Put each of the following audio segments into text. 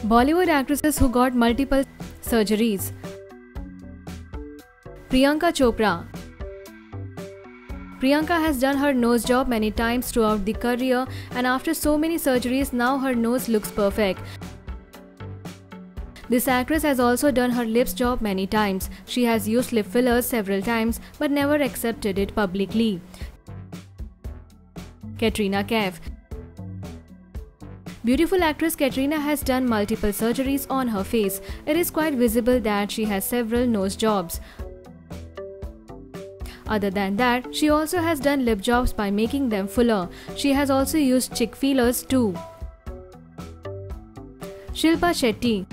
Bollywood actresses who got multiple surgeries. Priyanka Chopra. Priyanka has done her nose job many times throughout the career, and after so many surgeries, now her nose looks perfect. This actress has also done her lips job many times. She has used lip fillers several times but never accepted it publicly. Katrina Kaif. Beautiful actress Katrina has done multiple surgeries on her face. It is quite visible that she has several nose jobs. Other than that, she also has done lip jobs by making them fuller. She has also used cheek fillers too. Shilpa Shetty.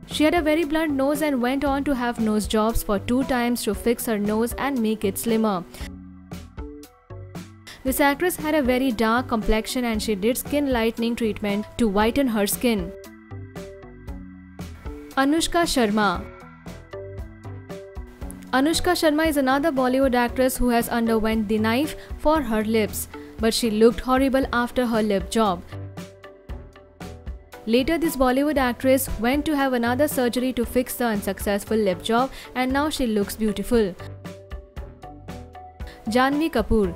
She had a very blunt nose and went on to have nose jobs for 2 times to fix her nose and make it slimmer. This actress had a very dark complexion and she did skin lightening treatment to whiten her skin. Anushka Sharma. Anushka Sharma is another Bollywood actress who has underwent the knife for her lips, but she looked horrible after her lip job. Later, this Bollywood actress went to have another surgery to fix the unsuccessful lip job, and now she looks beautiful. Janhvi Kapoor.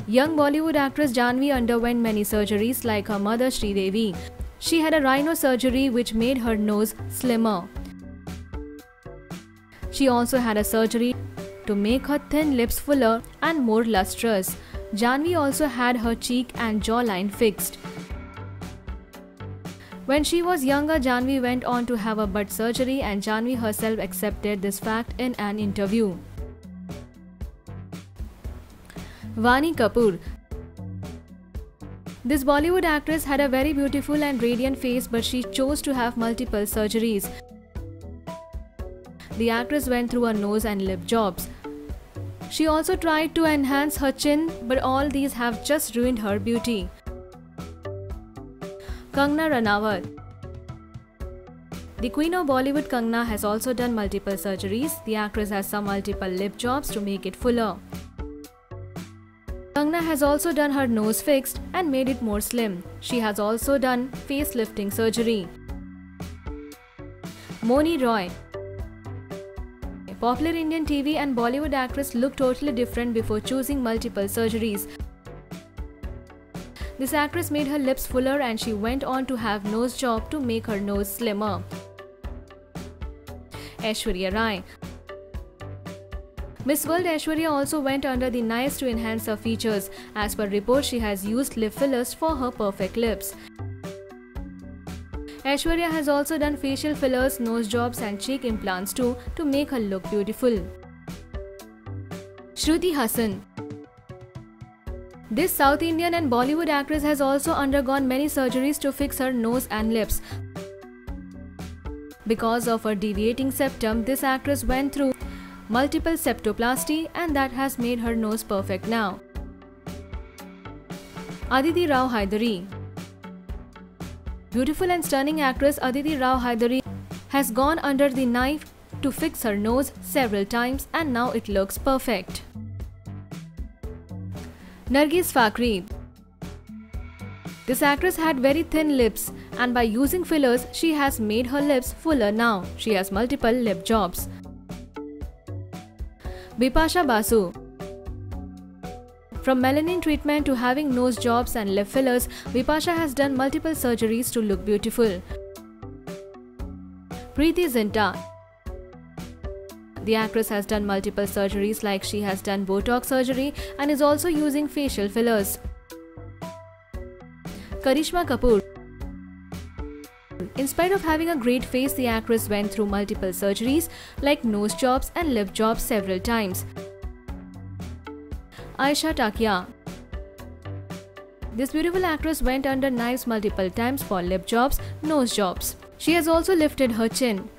Young Bollywood actress Janhvi underwent many surgeries like her mother Sridevi. She had a rhino surgery which made her nose slimmer. She also had a surgery to make her thin lips fuller and more lustrous. Janhvi also had her cheek and jawline fixed. When she was younger, Janhvi went on to have a butt surgery, and Janhvi herself accepted this fact in an interview. Vaani Kapoor. This Bollywood actress had a very beautiful and radiant face, but she chose to have multiple surgeries. The actress went through her nose and lip jobs. She also tried to enhance her chin, but all these have just ruined her beauty. Kangana Ranaut. The Queen of Bollywood Kangana has also done multiple surgeries. The actress has some multiple lip jobs to make it fuller. Kangana has also done her nose fixed and made it more slim. She has also done facelifting surgery. Moni Roy. A popular Indian TV and Bollywood actress looked totally different before choosing multiple surgeries. This actress made her lips fuller and she went on to have nose job to make her nose slimmer. Aishwarya Rai. Miss World Aishwarya also went under the knives to enhance her features. As per reports, she has used lip fillers for her perfect lips. Aishwarya has also done facial fillers, nose jobs and cheek implants too to make her look beautiful. Shruti Hassan. This South Indian and Bollywood actress has also undergone many surgeries to fix her nose and lips. Because of her deviating septum, this actress went through multiple septoplasty and that has made her nose perfect now. Aditi Rao Hydari. Beautiful and stunning actress Aditi Rao Hydari has gone under the knife to fix her nose several times and now it looks perfect. Nargis Fakhri. This actress had very thin lips and by using fillers, she has made her lips fuller now. She has multiple lip jobs. Bipasha Basu. From melanin treatment to having nose jobs and lip fillers, Bipasha has done multiple surgeries to look beautiful. Preity Zinta. The actress has done multiple surgeries like she has done Botox surgery and is also using facial fillers. Karishma Kapoor. In spite of having a great face, the actress went through multiple surgeries like nose jobs and lip jobs several times. Aisha Takia. This beautiful actress went under knives multiple times for lip jobs, nose jobs. She has also lifted her chin.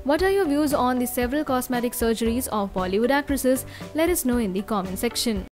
What are your views on the several cosmetic surgeries of Bollywood actresses? Let us know in the comment section.